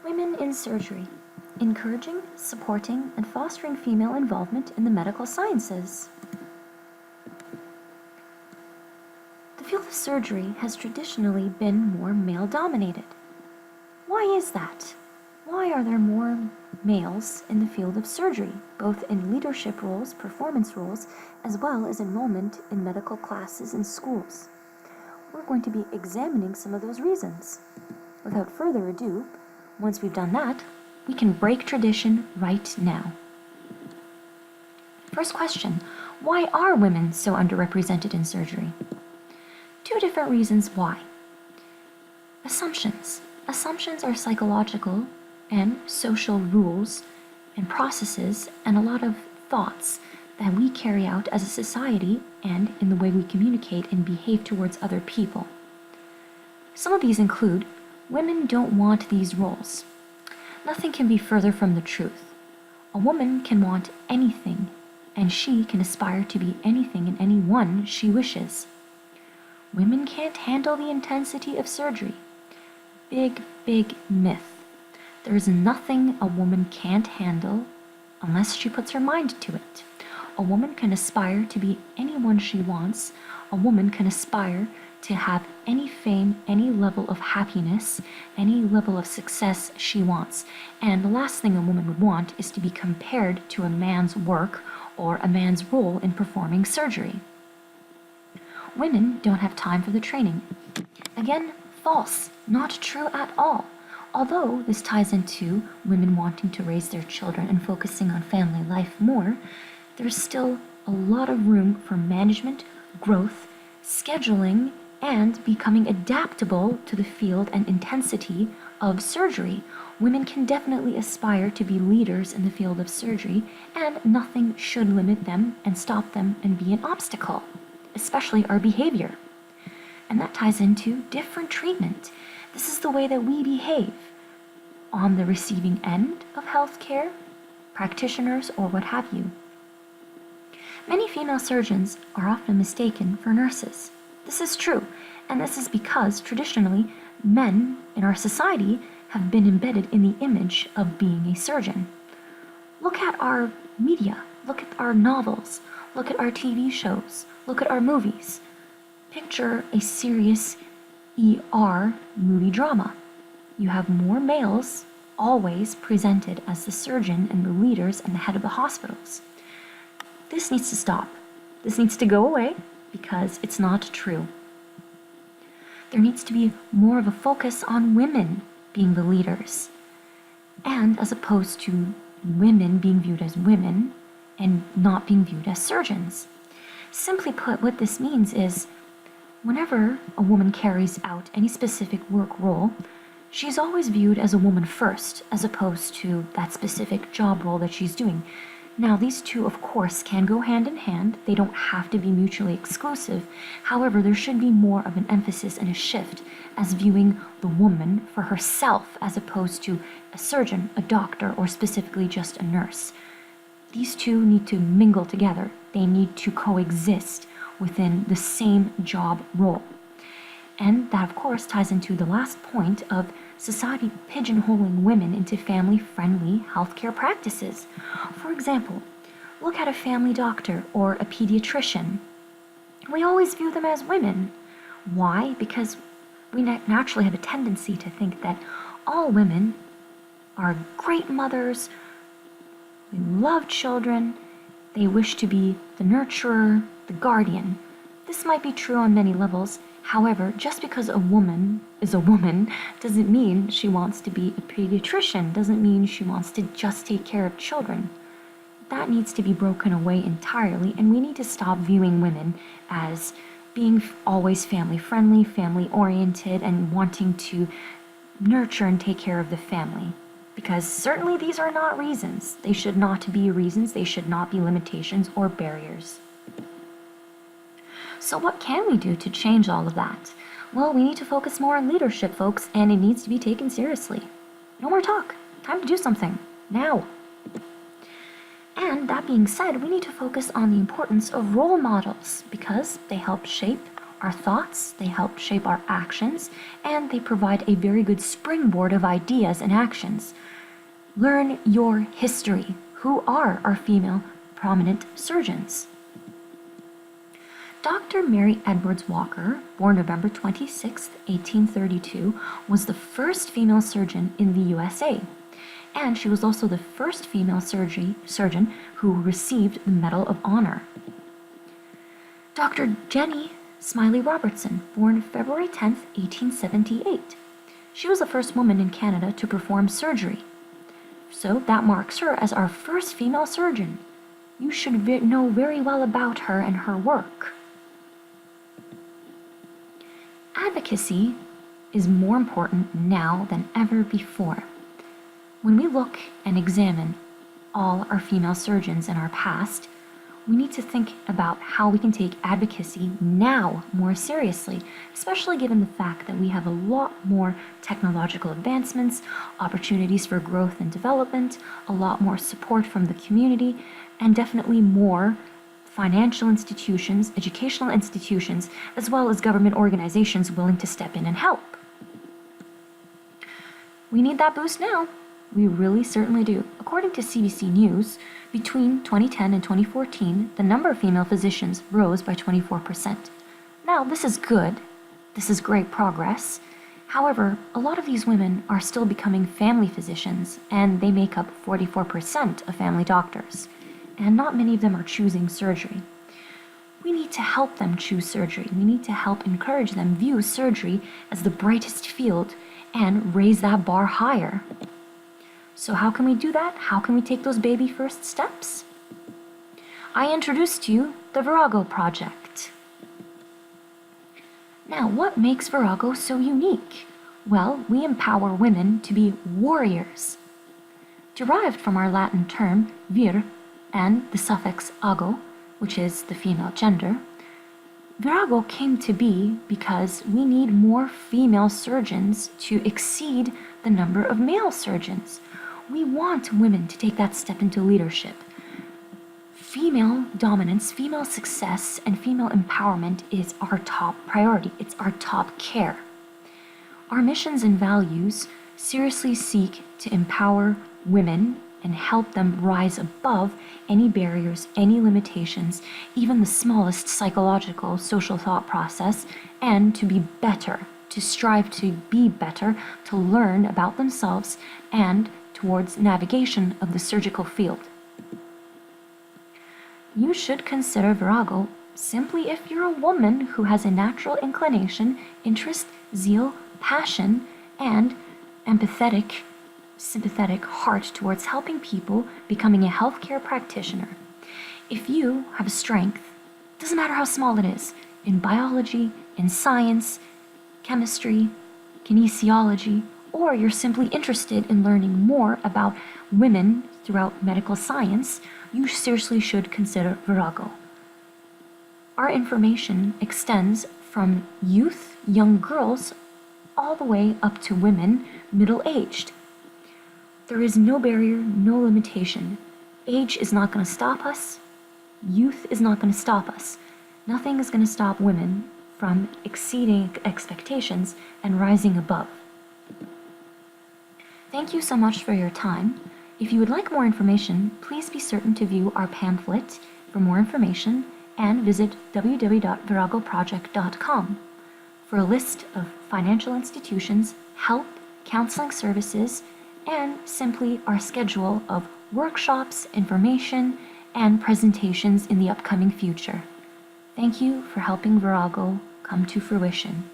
Women in surgery, encouraging, supporting, and fostering female involvement in the medical sciences. The field of surgery has traditionally been more male-dominated. Why is that? Why are there more males in the field of surgery, both in leadership roles, performance roles, as well as enrollment in medical classes in schools? We're going to be examining some of those reasons. Without further ado, once we've done that, we can break tradition right now. First question, why are women so underrepresented in surgery? Two different reasons why. Assumptions. Assumptions are psychological and social rules and processes and a lot of thoughts that we carry out as a society and in the way we communicate and behave towards other people. Some of these include, women don't want these roles. Nothing can be further from the truth. A woman can want anything, and she can aspire to be anything and anyone she wishes. Women can't handle the intensity of surgery. Big, big myth. There is nothing a woman can't handle unless she puts her mind to it. A woman can aspire to be anyone she wants. A woman can aspire to have any fame, any level of happiness, any level of success she wants. And the last thing a woman would want is to be compared to a man's work or a man's role in performing surgery. Women don't have time for the training. Again, false, not true at all. Although this ties into women wanting to raise their children and focusing on family life more, there's still a lot of room for management, growth, scheduling, and becoming adaptable to the field and intensity of surgery. Women can definitely aspire to be leaders in the field of surgery, and nothing should limit them and stop them and be an obstacle, especially our behavior. And that ties into different treatment. This is the way that we behave on the receiving end of healthcare, practitioners, or what have you. Many female surgeons are often mistaken for nurses. This is true, and this is because traditionally men in our society have been embedded in the image of being a surgeon. Look at our media, look at our novels, look at our TV shows, look at our movies. Picture a serious ER movie drama. You have more males always presented as the surgeon and the leaders and the head of the hospitals. This needs to stop. This needs to go away because it's not true. There needs to be more of a focus on women being the leaders, and as opposed to women being viewed as women and not being viewed as surgeons. Simply put, what this means is whenever a woman carries out any specific work role, she's always viewed as a woman first, as opposed to that specific job role that she's doing. Now, these two, of course, can go hand in hand. They don't have to be mutually exclusive. However, there should be more of an emphasis and a shift as viewing the woman for herself as opposed to a surgeon, a doctor, or specifically just a nurse. These two need to mingle together. They need to coexist within the same job role. And that, of course, ties into the last point of society pigeonholing women into family-friendly healthcare practices. For example, look at a family doctor or a pediatrician. We always view them as women. Why? Because we naturally have a tendency to think that all women are great mothers, they love children, they wish to be the nurturer, the guardian. This might be true on many levels. However, just because a woman is a woman doesn't mean she wants to be a pediatrician, doesn't mean she wants to just take care of children. That needs to be broken away entirely, and we need to stop viewing women as being always family-friendly, family-oriented, and wanting to nurture and take care of the family. Because certainly these are not reasons. They should not be reasons, they should not be limitations or barriers. So what can we do to change all of that? Well, we need to focus more on leadership, folks, and it needs to be taken seriously. No more talk. Time to do something. Now. And that being said, we need to focus on the importance of role models because they help shape our thoughts, they help shape our actions, and they provide a very good springboard of ideas and actions. Learn your history. Who are our female prominent surgeons? Dr. Mary Edwards Walker, born November 26, 1832, was the first female surgeon in the USA, and she was also the first female surgeon who received the Medal of Honor. Dr. Jenny Smiley Robertson, born February 10, 1878. She was the first woman in Canada to perform surgery. So that marks her as our first female surgeon. You should know very well about her and her work. Advocacy is more important now than ever before. When we look and examine all our female surgeons in our past, we need to think about how we can take advocacy now more seriously, especially given the fact that we have a lot more technological advancements, opportunities for growth and development, a lot more support from the community, and definitely more financial institutions, educational institutions, as well as government organizations willing to step in and help. We need that boost now. We really certainly do. According to CBC News, between 2010 and 2014, the number of female physicians rose by 24%. Now, this is good. This is great progress. However, a lot of these women are still becoming family physicians, and they make up 44% of family doctors. And not many of them are choosing surgery. We need to help them choose surgery. We need to help encourage them view surgery as the brightest field and raise that bar higher. So how can we do that? How can we take those baby first steps? I introduced to you the Virago Project. Now, what makes Virago so unique? Well, we empower women to be warriors. Derived from our Latin term vir and the suffix ago, which is the female gender, Virago came to be because we need more female surgeons to exceed the number of male surgeons. We want women to take that step into leadership. Female dominance, female success, and female empowerment is our top priority. It's our top care. Our missions and values seriously seek to empower women and help them rise above any barriers, any limitations, even the smallest psychological, social thought process, and to be better, to strive to be better, to learn about themselves, and towards navigation of the surgical field. You should consider Virago simply if you're a woman who has a natural inclination, interest, zeal, passion, and empathetic, sympathetic heart towards helping people, becoming a healthcare practitioner. If you have a strength, doesn't matter how small it is, in biology, in science, chemistry, kinesiology, or you're simply interested in learning more about women throughout medical science, you seriously should consider Virago. Our information extends from youth, young girls, all the way up to women, middle-aged. There is no barrier, no limitation. Age is not going to stop us. Youth is not going to stop us. Nothing is going to stop women from exceeding expectations and rising above. Thank you so much for your time. If you would like more information, please be certain to view our pamphlet for more information and visit www.viragoproject.com for a list of financial institutions, help, counseling services, and simply our schedule of workshops, information, and presentations in the upcoming future. Thank you for helping Virago come to fruition.